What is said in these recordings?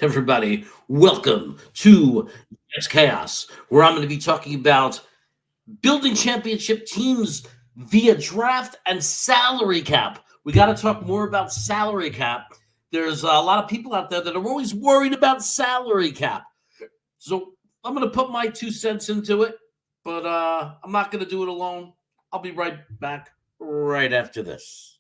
Everybody, welcome to Jets Chaos, where I'm going to be talking about building championship teams via draft and salary cap. We got to talk more about salary cap. There's a lot of people out there that are always worried about salary cap. So I'm going to put my 2 cents into it, but I'm not going to do it alone. I'll be right back right after this.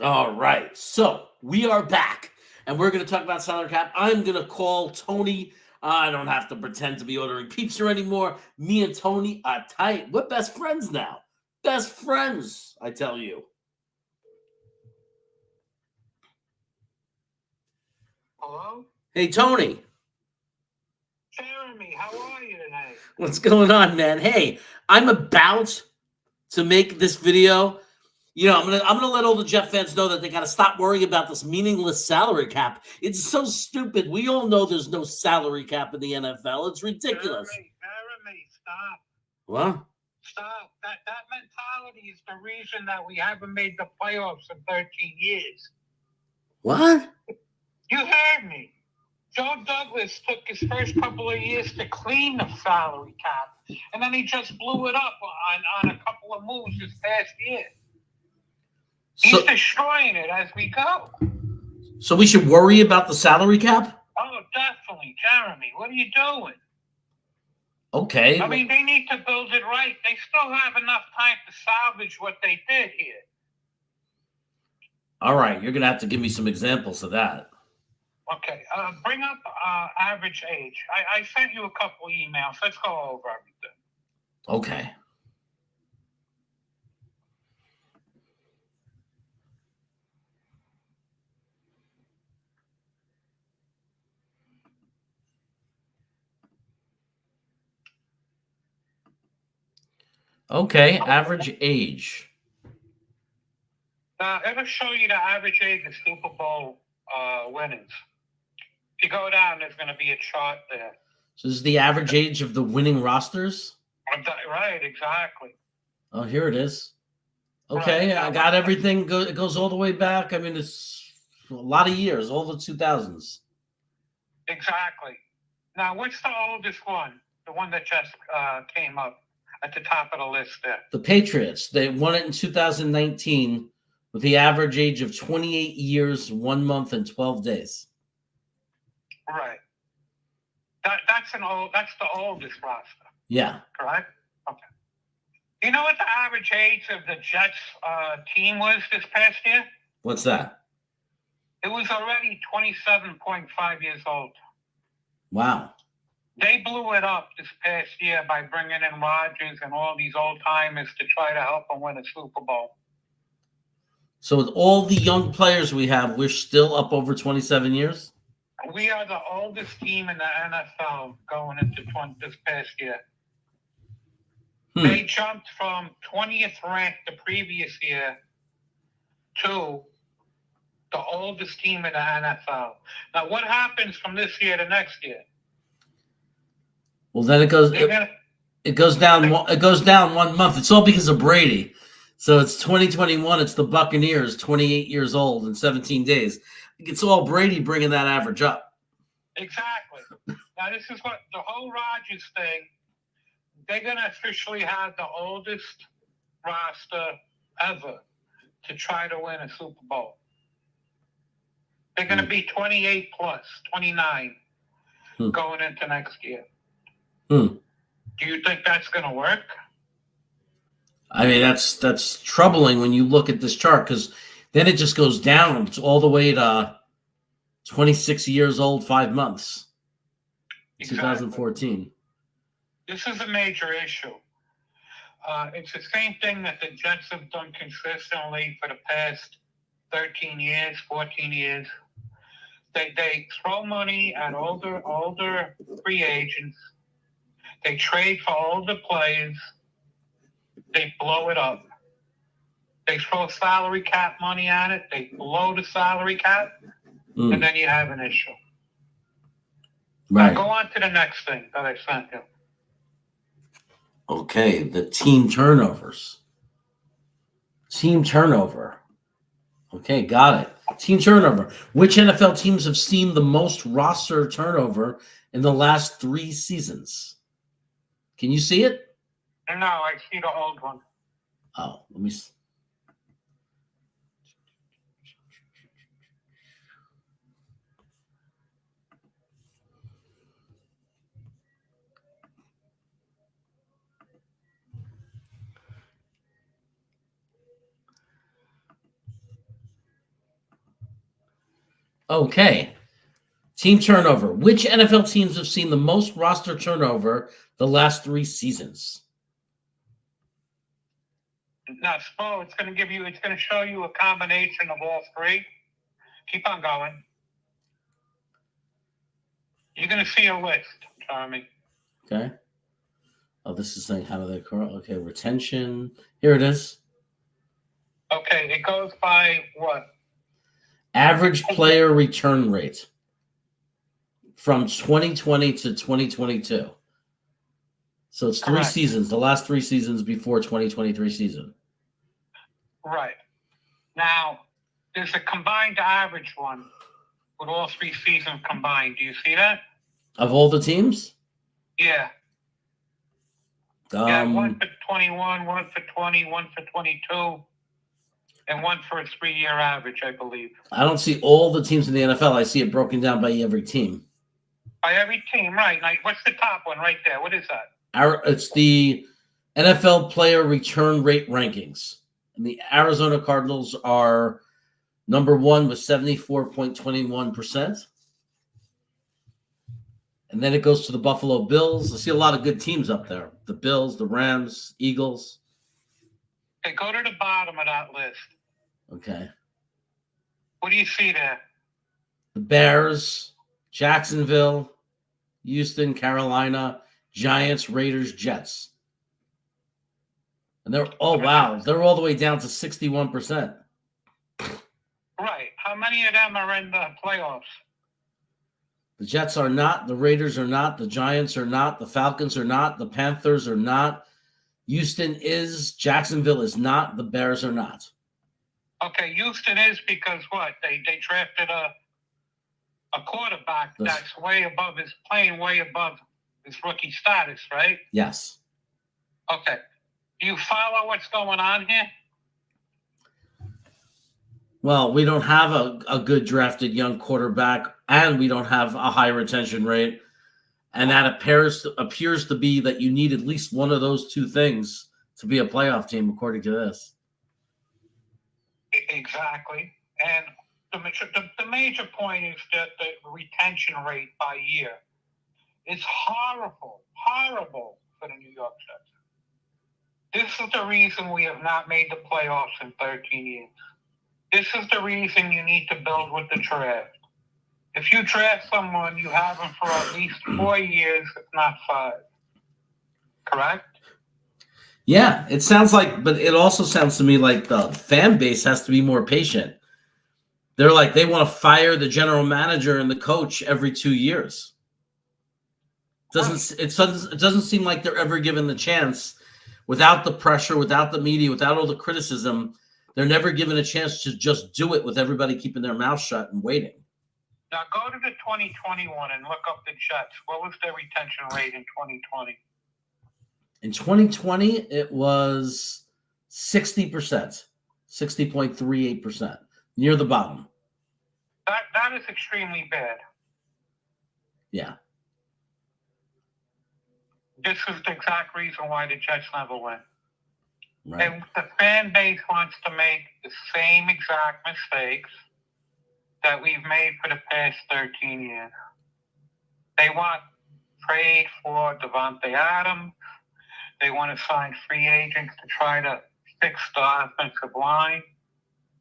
All right. So we are back and we're going to talk about salary cap. I'm going to call Tony. I don't have to pretend to be ordering pizza anymore. Me and Tony are tight. We're best friends now. Best friends, I tell you. Hello? Hey, Tony. Jeremy, how are you tonight? What's going on, man? Hey, I'm about to make this video. I'm gonna let all the Jet fans know that they gotta stop worrying about this meaningless salary cap. It's so stupid. We all know there's no salary cap in the NFL. It's ridiculous. Jeremy, stop. What? Stop. That mentality is the reason that we haven't made the playoffs in 13 years. What? You heard me. Joe Douglas took his first couple of years to clean the salary cap, and then he just blew it up on a couple of moves this past year. He's destroying it as we go. So we should worry about the salary cap? Oh, definitely. Jeremy, what are you doing? Okay. I mean, they need to build it right. They still have enough time to salvage what they did here. All right. You're going to have to give me some examples of that. Okay. Bring up average age. I sent you a couple emails. Let's go over everything. Okay. Okay, average age. It'll show you the average age of Super Bowl winners. If you go down, there's going to be a chart there. So this is the average age of the winning rosters? Right, exactly. Oh, here it is. Okay, right. I got everything. It goes all the way back. I mean, it's a lot of years, all the 2000s. Exactly. Now, what's the oldest one? The one that just came up at the top of the list there. The Patriots. They won it in 2019 with the average age of 28 years, 1 month, and 12 days. Right. That's the oldest roster. Yeah. Correct? Okay. You know what the average age of the Jets team was this past year? What's that? It was already 27.5 years old. Wow. They blew it up this past year by bringing in Rodgers and all these old-timers to try to help them win a Super Bowl. So with all the young players we have, we're still up over 27 years? We are the oldest team in the NFL going into this past year. They jumped from 20th ranked the previous year to the oldest team in the NFL. Now, what happens from this year to next year? Well, then it goes down. It goes down 1 month. It's all because of Brady. So it's 2021. It's the Buccaneers, 28 years old in 17 days. It's all Brady bringing that average up. Exactly. Now, this is what the whole Rodgers thing. They're going to officially have the oldest roster ever to try to win a Super Bowl. They're going to be 28 plus, 29 going into next year. Do you think that's going to work? I mean, that's troubling when you look at this chart, because then it just goes down. It's all the way to 26 years old, 5 months. Exactly. 2014. This is a major issue. It's the same thing that the Jets have done consistently for the past 13 years, 14 years. They throw money at older free agents. They trade for older players. They blow it up. They throw salary cap money at it. They blow the salary cap, and then you have an issue. Right. Go on to the next thing that I sent you. Okay, the team turnovers. Team turnover. Okay, got it. Team turnover. Which NFL teams have seen the most roster turnover in the last 3 seasons? Can you see it? No, I see the old one. Oh, let me. Okay. Team turnover. Which NFL teams have seen the most roster turnover the last 3 seasons? Now, Spo, it's going to show you a combination of all three. Keep on going. You're going to see a list, Tommy. Okay. Oh, this is saying how do they occur? Okay, retention. Here it is. Okay, it goes by what? Average player return rate from 2020 to 2022. So it's 3 Correct. seasons, the last 3 seasons before 2023 season. Right. Now, there's a combined average one with all 3 seasons combined. Do you see that? Of all the teams? Yeah. Yeah, one for 21, one for 20, one for 22, and one for a 3-year average, I believe. I don't see all the teams in the NFL. I see it broken down by every team. By every team, right. Now, what's the top one right there? What is that? It's the NFL player return rate rankings. And the Arizona Cardinals are number 1 with 74.21%. And then it goes to the Buffalo Bills. I see a lot of good teams up there. The Bills, the Rams, Eagles. Okay, go to the bottom of that list. Okay. What do you see there? The Bears, Jacksonville, Houston, Carolina, Giants, Raiders, Jets. And they're they're all the way down to 61%. Right. How many of them are in the playoffs? The Jets are not, the Raiders are not, the Giants are not, the Falcons are not, the Panthers are not, Houston is, Jacksonville is not, the Bears are not. Okay, Houston is because what? They drafted a quarterback that's playing way above his rookie status, right? Yes. Okay. Do you follow what's going on here? Well, we don't have a good drafted young quarterback, and we don't have a high retention rate. And that appears to be that you need at least one of those 2 things to be a playoff team, according to this. Exactly. And the major point is that the retention rate by year is horrible for the New York Jets. This is the reason we have not made the playoffs in 13 years. This is the reason you need to build with the draft. If you draft someone, you have them for at least 4 years, if not 5. Correct? Yeah, it sounds like, but it also sounds to me like the fan base has to be more patient. They're like, they want to fire the general manager and the coach every 2 years. It doesn't seem like they're ever given the chance without the pressure, without the media, without all the criticism. They're never given a chance to just do it with everybody keeping their mouth shut and waiting. Now go to the 2021 and look up the Jets. What was their retention rate in 2020? In 2020, it was 60%, 60.38%, near the bottom. That is extremely bad. Yeah. This is the exact reason why the Jets never win. Right. And the fan base wants to make the same exact mistakes that we've made for the past 13 years. They want trade for Devontae Adams. They want to sign free agents to try to fix the offensive line.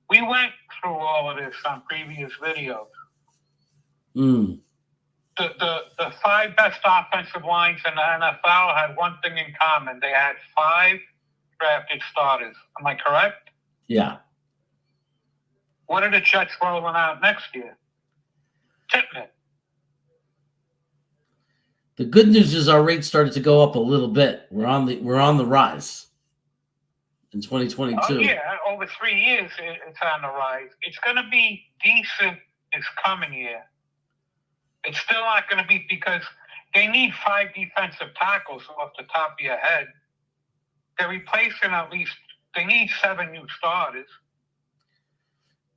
We went through all of this on previous videos. The 5 best offensive lines in the NFL had one thing in common. They had 5 drafted starters. Am I correct? Yeah. What are the Jets rolling out next year? Tippett. The good news is our rate started to go up a little bit. We're on the rise in 2022. Oh yeah, over 3 years it's on the rise. It's going to be decent this coming year. It's still not going to be because they need 5 defensive tackles off the top of your head. They're replacing at least. They need 7 new starters.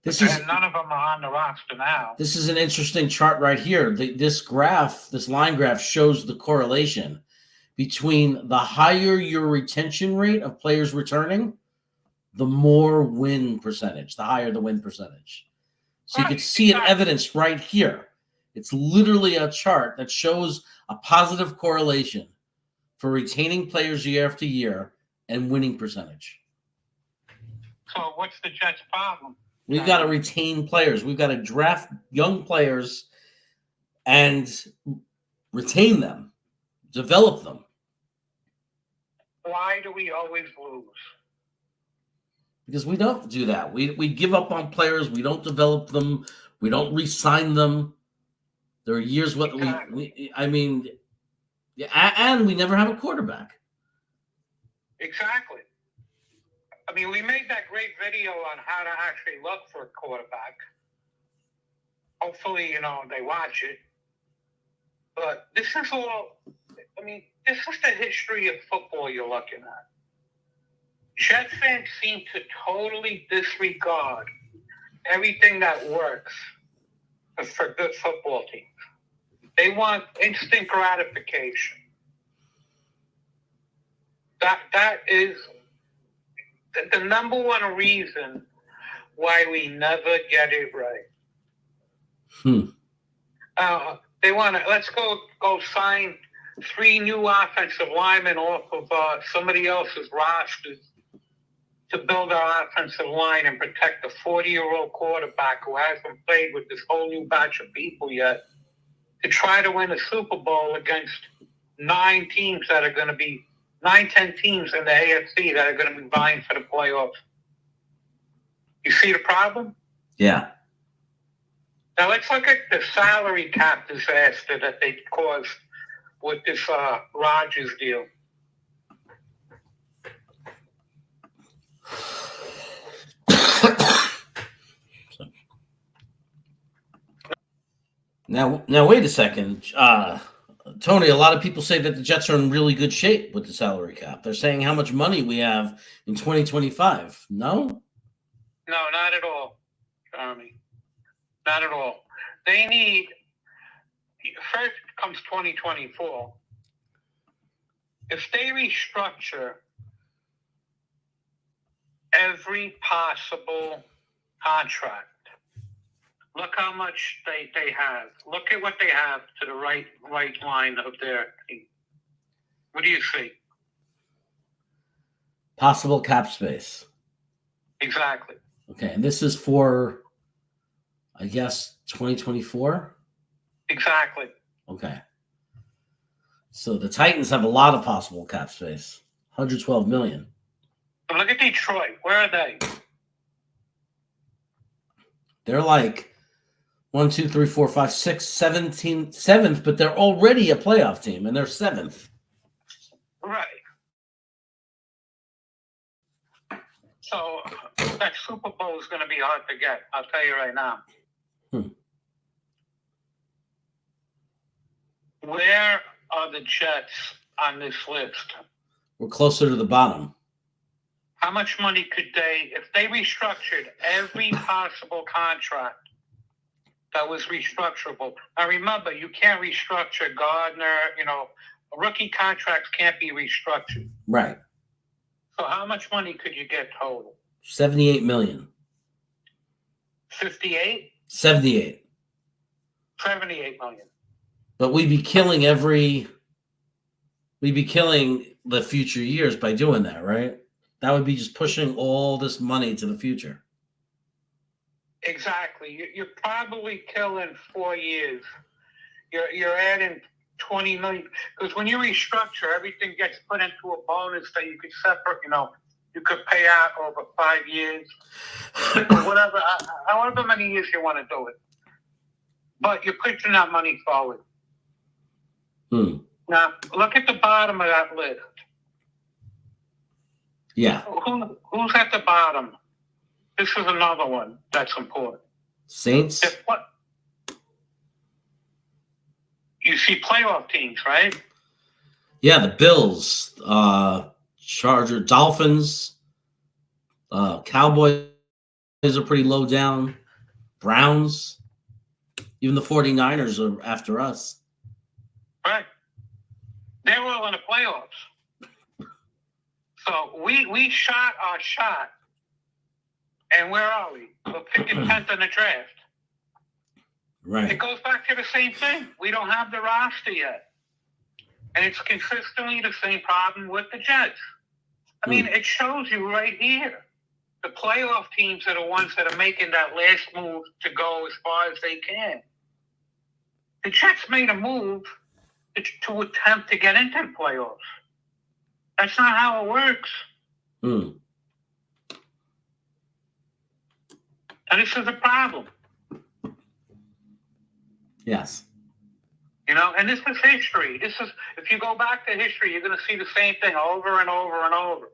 And none of them are on the roster now. This is an interesting chart right here. This line graph shows the correlation between the higher your retention rate of players returning, the more win percentage, the higher the win percentage. So you can see it evidenced right here. It's literally a chart that shows a positive correlation for retaining players year after year and winning percentage. So what's the Jets' problem? We've got to retain players. We've got to draft young players and retain them, develop them. Why do we always lose? Because we don't do that. We give up on players. We don't develop them. We don't re-sign them. There are years what and we never have a quarterback. Exactly. I mean, we made that great video on how to actually look for a quarterback. Hopefully, they watch it. But this is this is the history of football you're looking at. Jets fans seem to totally disregard everything that works for good football teams. They want instant gratification. That is the number one reason why we never get it right. They want to let's go sign 3 new offensive linemen off of somebody else's rosters to build our offensive line and protect the 40-year-old quarterback who hasn't played with this whole new batch of people yet, to try to win a Super Bowl against 10 teams in the AFC that are going to be vying for the playoffs. You see the problem? Yeah. Now let's look at the salary cap disaster that they caused with this Rodgers deal. Now, wait a second. Tony, a lot of people say that the Jets are in really good shape with the salary cap. They're saying how much money we have in 2025. No? No, not at all, Jeremy. Not at all. They need, first comes 2024. If they restructure every possible contract, look how much they have. Look at what they have to the right line of their team. What do you see? Possible cap space. Exactly. Okay, and this is for, I guess, 2024? Exactly. Okay. So the Titans have a lot of possible cap space. $112 million. But look at Detroit. Where are they? They're like 1, 2, 3, 4, 5, 6, 7th, but they're already a playoff team, and they're 7th. Right. So that Super Bowl is going to be hard to get. I'll tell you right now. Where are the Jets on this list? We're closer to the bottom. How much money could they, if they restructured every possible contract that was restructurable? Now remember, you can't restructure Gardner, rookie contracts can't be restructured. Right. So how much money could you get total? $78 million. 58? 78. 78 million. But we'd be killing the future years by doing that, right? That would be just pushing all this money to the future. Exactly. You're probably killing 4 years. You're adding 20 million, because when you restructure, everything gets put into a bonus that you could separate. You could pay out over 5 years, whatever, however many years you want to do it. But you're pushing that money forward. Now, look at the bottom of that list. Yeah. Who's at the bottom? This is another one that's important. Saints. You see playoff teams, right? Yeah, the Bills, Chargers, Dolphins, Cowboys are pretty low down. Browns, even the 49ers are after us. Right. They're all in the playoffs. So we shot our shot. And where are we? We're picking 10th in the draft. Right. It goes back to the same thing. We don't have the roster yet. And it's consistently the same problem with the Jets. I mean, it shows you right here. The playoff teams are the ones that are making that last move to go as far as they can. The Jets made a move to attempt to get into the playoffs. That's not how it works. Mm. And this is a problem. Yes. You know, and this is history. If you go back to history, you're going to see the same thing over and over and over.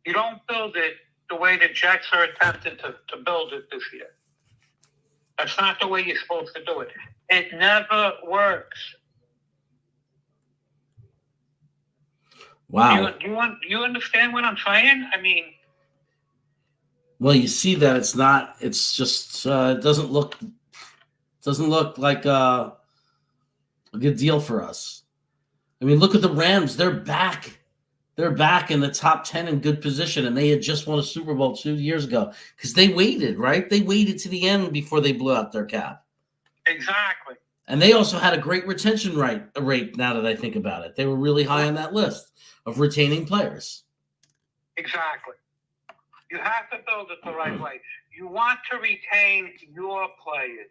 You don't build it the way the Jets are attempting to build it this year. That's not the way you're supposed to do it. It never works. Wow. You understand what I'm saying? I mean, well, you see that it's not. It's just it doesn't look like a good deal for us. I mean, look at the Rams. They're back. They're back in the top 10 in good position, and they had just won a Super Bowl 2 years ago because they waited, right? They waited to the end before they blew out their cap. Exactly. And they also had a great retention rate, now that I think about it. They were really high on that list of retaining players. Exactly. You have to build it the right way. You want to retain your players.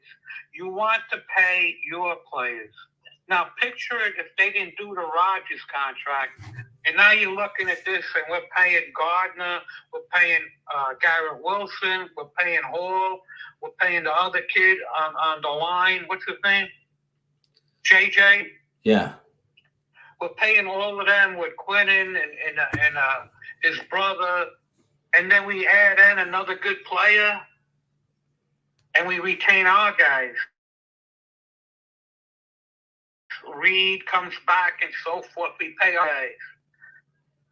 You want to pay your players. Now, picture it if they didn't do the Rodgers contract, and now you're looking at this, and we're paying Gardner, we're paying Garrett Wilson, we're paying Hall, we're paying the other kid on the line. What's his name? JJ. Yeah. We're paying all of them with Quinnen and his brother, and then we add in another good player, and we retain our guys. Reed comes back and so forth. We pay our guys.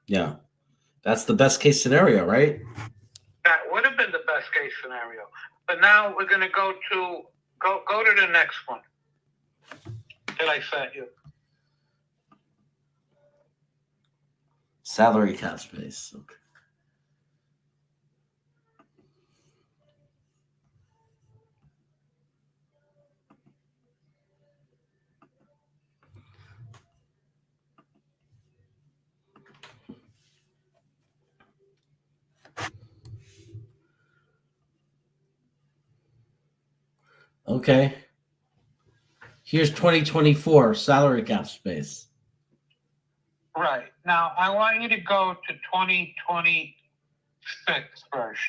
Yeah. That's the best case scenario, right? That would have been the best case scenario. But now we're going to go to the next one that I sent you. Salary cap space. Okay. Okay. Here's 2024 salary cap space. Right. Now, I want you to go to 2026 first.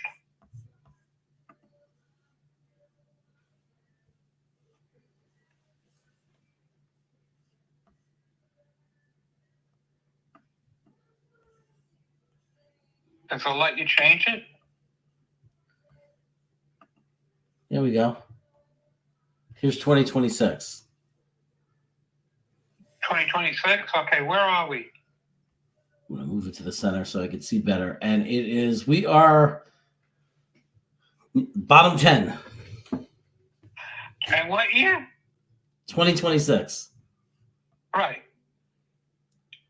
Does it let you change it? Here we go. Here's 2026. 2026? Okay, where are we? I'm going to move it to the center so I can see better. And we are bottom 10. And what year? 2026. Right.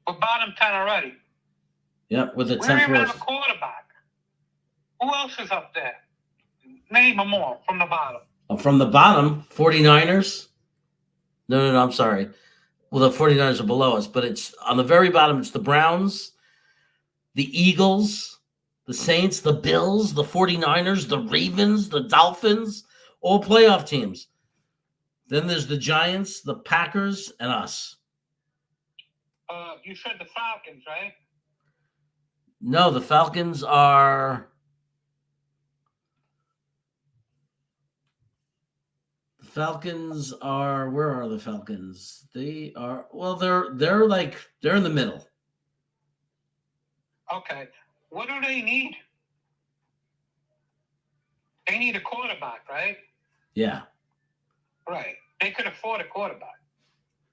We're bottom 10 already. Yep, with the 10th We don't even worst. have a quarterback. Who else is up there? Name them all from the bottom. From the bottom, 49ers. No, I'm sorry. Well, the 49ers are below us, but it's on the very bottom. It's the Browns, the Eagles, the Saints, the Bills, the 49ers, the Ravens, the Dolphins, all playoff teams. Then there's the Giants, the Packers, and us. You said the Falcons, right? No, the Falcons are... Falcons are where are the Falcons? They are well. They're in the middle. Okay. What do they need? They need a quarterback, right? Yeah, Right. They could afford a quarterback.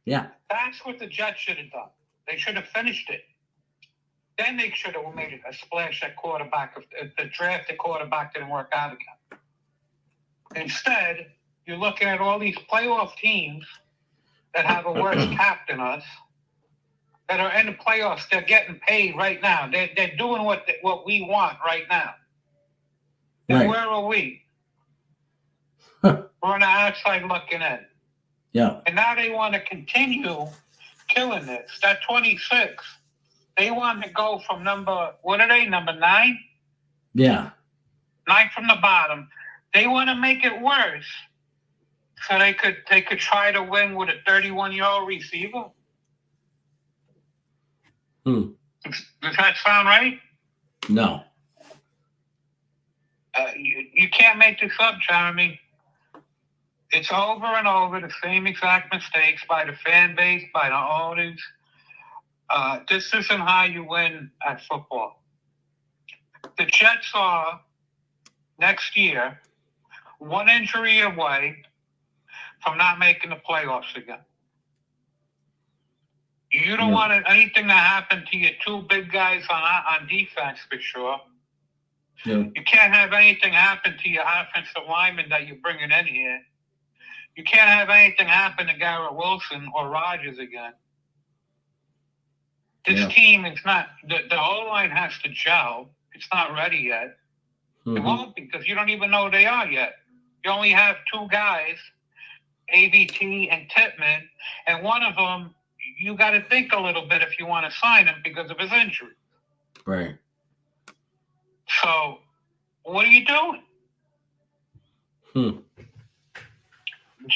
yeah, That's what the Jets should have done. They should have finished it. Then they should have made a splash at quarterback if the drafted quarterback didn't work out again. Instead, you're looking at all these playoff teams that have a worse cap than us that are in the playoffs. They're getting paid right now. They're doing what we want right now. And right. where are we? We're on the outside looking in. Yeah, And now they want to continue killing this. That 26, they want to go from number 9? yeah, 9 from the bottom. They want to make it worse so they could try to win with a 31-year-old receiver. Hmm. Does that sound right? No. You can't make this up, Jeremy. It's over and over the same exact mistakes by the fan base, by the owners. This isn't how you win at football. The Jets are, next year, one injury away from not making the playoffs again. You don't want anything to happen to your two big guys on defense, for sure. Yeah. You can't have anything happen to your offensive lineman that you're bringing in here. You can't have anything happen to Garrett Wilson or Rodgers again. This team is not, the O-line has to gel. It's not ready yet. It won't be because you don't even know who they are yet. You only have two guys, AVT and Tippmann, and one of them, you got to think a little bit if you want to sign him because of his injury. Right. So, what are you doing? Do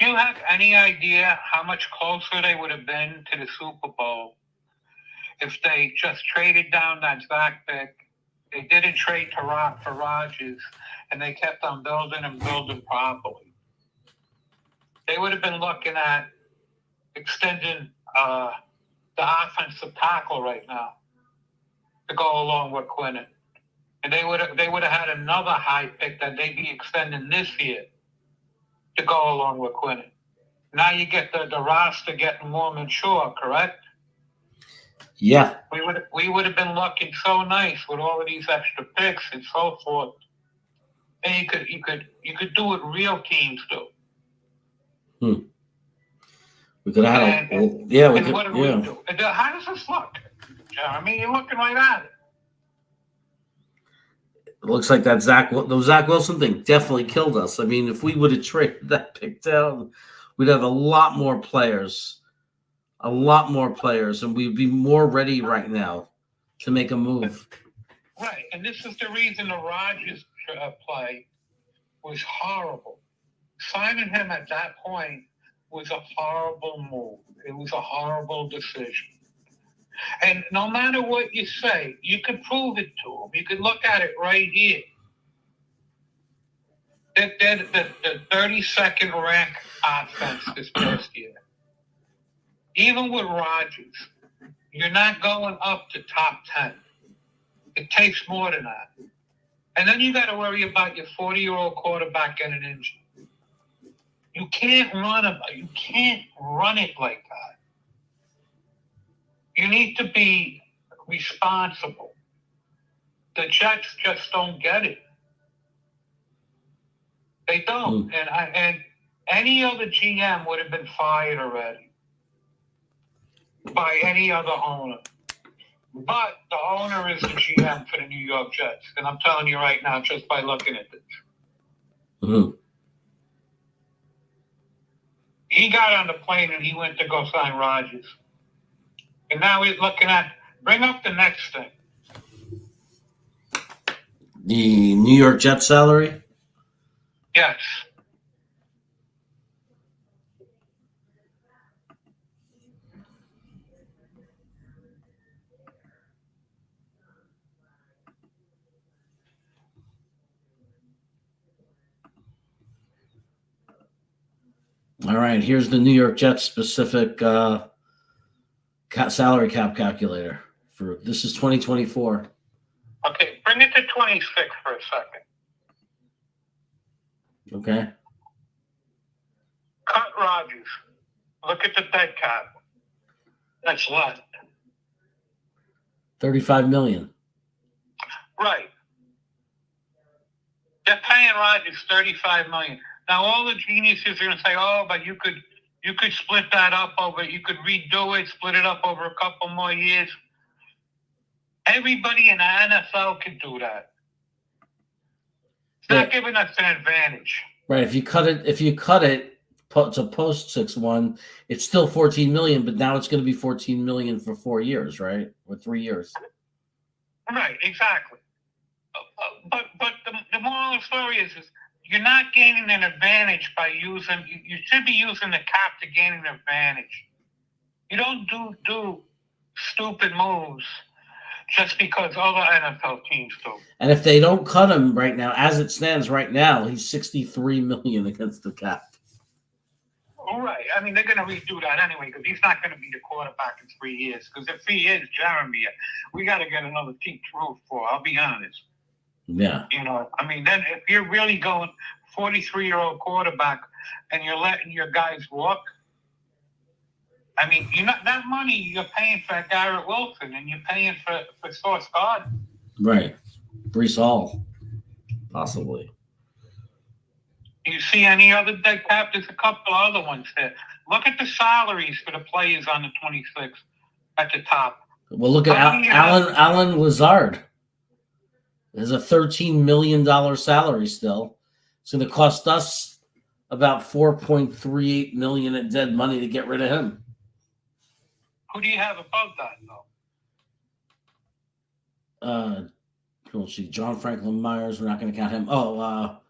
you have any idea how much closer they would have been to the Super Bowl if they just traded down that Zach pick? They didn't trade for Rodgers, and they kept on building and building properly. They would have been looking at extending the offensive tackle right now to go along with Quinnen. And they would have had another high pick that they'd be extending this year to go along with Quinnen. Now you get the roster getting more mature, correct? Yeah. We would have been looking so nice with all of these extra picks and so forth. And you could do what real teams do. We could have had what do we do? How does this look? I mean, you're looking right at it. It looks like the Zach Wilson thing definitely killed us. I mean, if we would have traded that pick down, we'd have a lot more players, and we'd be more ready right now to make a move. Right, and this is the reason the Rodgers play was horrible. Signing him at that point was a horrible move. It was a horrible decision. And no matter what you say, you could prove it to him. You could look at it right here. They're the 32nd ranked offense this past year. Even with Rodgers, you're not going up to top 10. It takes more than that. And then you got to worry about your 40-year-old quarterback getting injured. You can't run it like that. You need to be responsible. The Jets just don't get it. They don't. And any other GM would have been fired already by any other owner. But the owner is the GM for the New York Jets. And I'm telling you right now, just by looking at this. He got on the plane and he went to go sign Rodgers. And now he's looking at, bring up the next thing. The New York Jets salary? Yes. All right, here's the New York Jets specific salary cap calculator for this is 2024. Okay, bring it to 26 for a second. Okay. Cut Rodgers. Look at the dead cap. That's left. 35 million. Right. They're paying Rodgers $35 million. Now all the geniuses are gonna say, "Oh, but you could split that up over. You could redo it, split it up over a couple more years." Everybody in the NFL can do that. It's not giving us an advantage. Right. If you cut it to post 6-1, it's still 14 million, but now it's going to be 14 million for 4 years, right? Or 3 years. Right. Exactly. But the moral of the story is you're not gaining an advantage by using. You should be using the cap to gain an advantage. You don't do stupid moves just because other NFL teams do. And if they don't cut him right now, as it stands right now, he's 63 million against the cap. All right. I mean, they're going to redo that anyway because he's not going to be the quarterback in 3 years. Because if he is, Jeremy, we got to get another team to root for. I'll be honest. Yeah. You know, I mean, then if you're really going 43-year-old quarterback and you're letting your guys walk, I mean, that money you're paying for Garrett Wilson and you're paying for Sauce Gardner. Right. Brees Hall, possibly. You see any other dead cap? There's a couple other ones there. Look at the salaries for the players on the 26 at the top. Well, look at Alan Lazard. There's a $13 million salary still. It's going to cost us about $4.38 million in dead money to get rid of him. Who do you have above that, though? We'll see. John Franklin Myers. We're not going to count him. Well,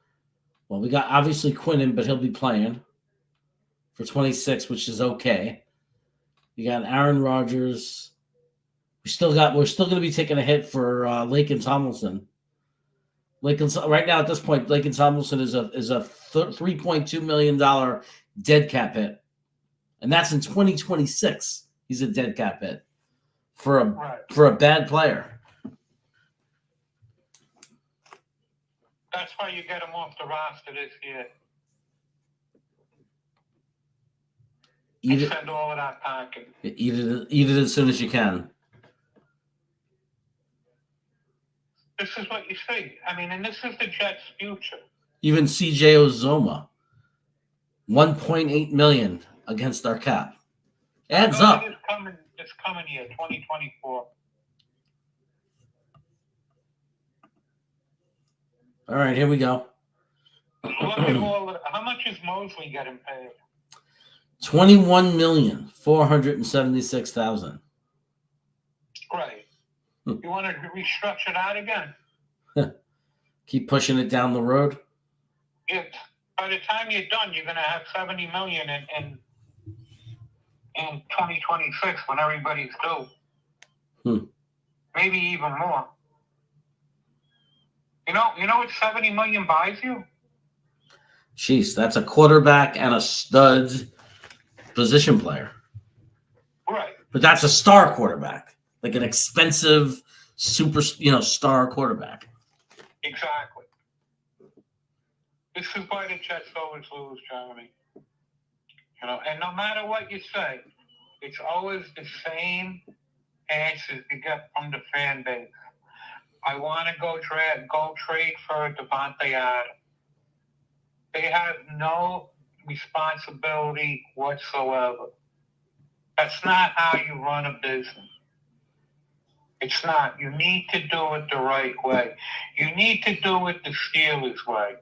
we got obviously Quinnen, but he'll be playing for 26, which is okay. You got Aaron Rodgers. We're still going to be taking a hit for Laken Tomlinson. Right now at this point, Laken Tomlinson is a $3.2 million dead cap hit, and that's in 2026. He's a dead cap hit for a bad player. That's why you get him off the roster this year. Send all of that packing. Eat it as soon as you can. This is what you see. I mean, and this is the Jets' future. Even CJ Uzomah, $1.8 million against our cap. Adds up. This coming year, 2024. All right, here we go. Look at how much is Mosley getting paid? $21,476,000. Right. You want to restructure that again? Keep pushing it down the road. By the time you're done, you're going to have $70 million in 2026 when everybody's due. Maybe even more. You know what $70 million buys you? Jeez, that's a quarterback and a stud position player. Right. But that's a star quarterback, like an expensive super, star quarterback. Exactly. This is why the Jets always lose, Jeremy. And no matter what you say, it's always the same answers you get from the fan base. I want to go trade for Devontae Adams. They have no responsibility whatsoever. That's not how you run a business. It's not. You need to do it the right way. You need to do it the Steelers way.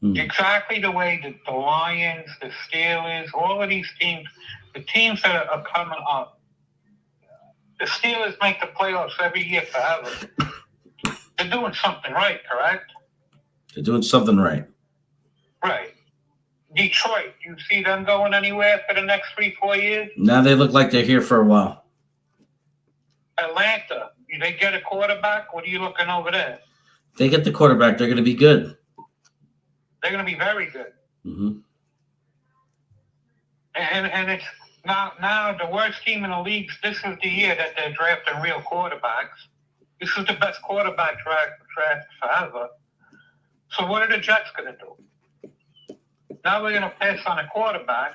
Exactly the way that the Lions, the Steelers, all of these teams, the teams that are coming up, the Steelers make the playoffs every year forever. They're doing something right, correct? They're doing something right. Right. Detroit, you see them going anywhere for the next 3-4 years? Now they look like they're here for a while. Atlanta, they get a quarterback? What are you looking over there? If they get the quarterback, they're going to be good. They're going to be very good. Mm-hmm. And it's now the worst team in the league. This is the year that they're drafting real quarterbacks. This is the best quarterback draft forever. So what are the Jets going to do? Now we're going to pass on a quarterback.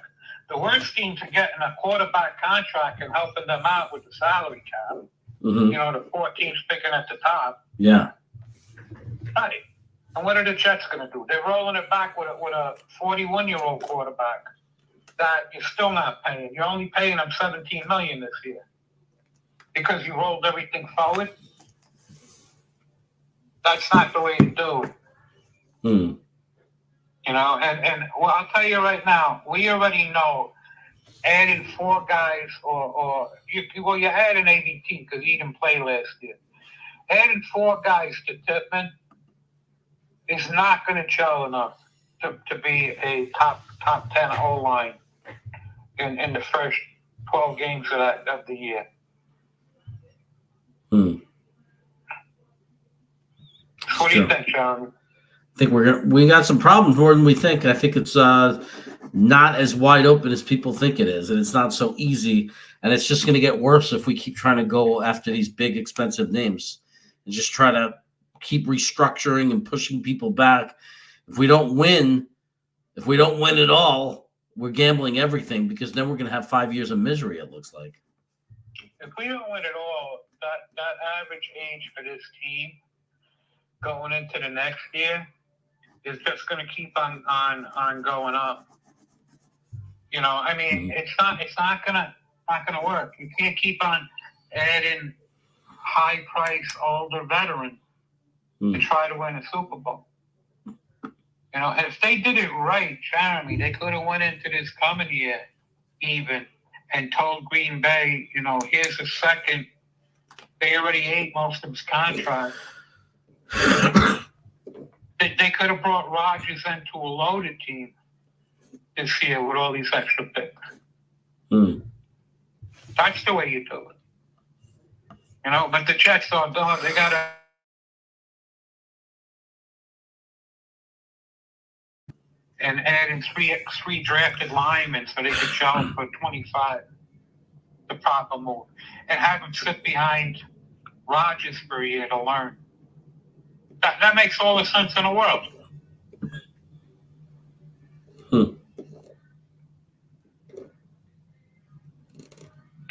The worst teams are getting a quarterback contract and helping them out with the salary cap. Mm-hmm. You know, the 4 teams picking at the top. Yeah. Right. And what are the Jets going to do? They're rolling it back with a 41-year-old quarterback that you're still not paying. You're only paying them $17 million this year because you rolled everything forward. That's not the way to do it. Hmm. You know, and well, I'll tell you right now, we already know adding 4 guys you're adding AVT because he didn't play last year. Adding 4 guys to Tippmann is not going to gel enough to be a top 10 O-line in the first 12 games of the year. Hmm. What do you think, John? I think we got some problems more than we think. I think it's not as wide open as people think it is, and it's not so easy. And it's just going to get worse if we keep trying to go after these big, expensive names and just try to keep restructuring and pushing people back. If we don't win at all, we're gambling everything because then we're going to have 5 years of misery. It looks like. If we don't win at all, that average age for this team going into the next year is just going to keep on going up. You know, I mean, it's not gonna work. You can't keep on adding high price older veterans to try to win a Super Bowl. You know, if they did it right, Jeremy, they could have went into this coming year even and told Green Bay, you know, here's a second. They already ate most of his contract. They could have brought Rodgers into a loaded team this year with all these extra picks. That's the way you do it. You know, but the Jets don't. They got to. And adding three drafted linemen so they could jump for 25, the proper move. And have them sit behind Rodgers for a year to learn. That makes all the sense in the world.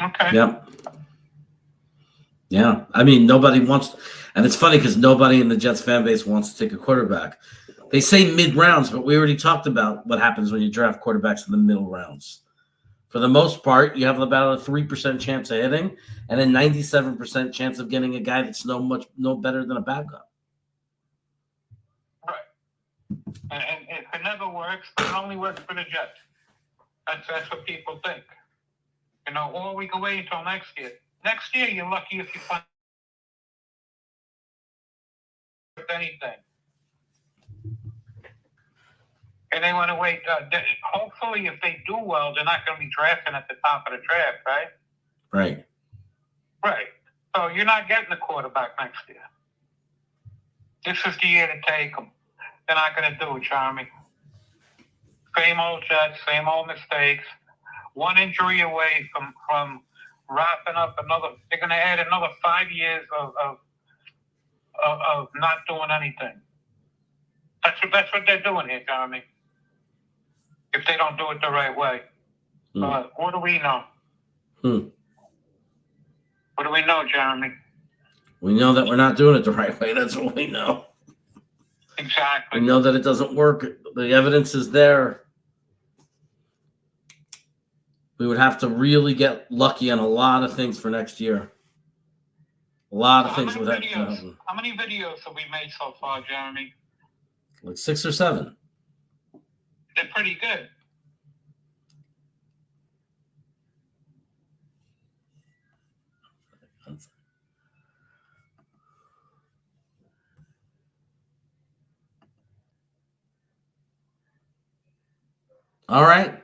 Okay. Yep. Yeah. I mean, nobody wants, and it's funny because nobody in the Jets fan base wants to take a quarterback. They say mid-rounds, but we already talked about what happens when you draft quarterbacks in the middle rounds. For the most part, you have about a 3% chance of hitting and a 97% chance of getting a guy that's no better than a backup. Right. And it never works, but it only works for the Jets. That's what people think. You know, or we can wait until next year. Next year, you're lucky if you find anything. And they want to wait. Hopefully, if they do well, they're not going to be drafting at the top of the draft, right? Right. Right. So you're not getting the quarterback next year. This is the year to take them. They're not going to do it, Charmy. Same old Jets, same old mistakes. One injury away from wrapping up another. They're going to add another 5 years of not doing anything. That's what they're doing here, Jeremy. If they don't do it the right way. But what do we know? What do we know, Jeremy? We know that we're not doing it the right way. That's what we know. Exactly. We know that it doesn't work. The evidence is there. We would have to really get lucky on a lot of things for next year. A lot of things would have to happen. How many videos have we made so far, Jeremy? Like 6 or 7. They're pretty good. All right.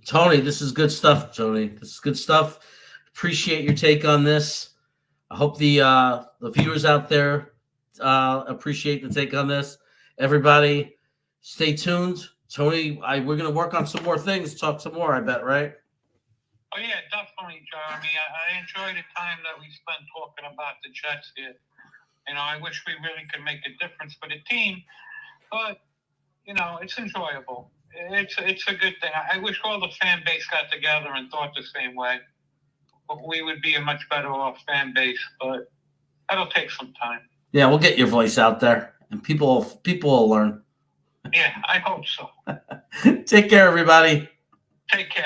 Tony, this is good stuff, Tony. This is good stuff. Appreciate your take on this. I hope the viewers out there appreciate the take on this. Everybody, Stay tuned. Tony, we're going to work on some more things, talk some more, I bet, right? Oh, yeah, definitely, Jeremy. I enjoy the time that we spent talking about the Jets here. I wish we really could make a difference for the team, but, it's enjoyable. It's a good thing. I wish all the fan base got together and thought the same way. But we would be a much better off fan base, but that'll take some time. Yeah, we'll get your voice out there, and people will learn. Yeah, I hope so. Take care, everybody. Take care.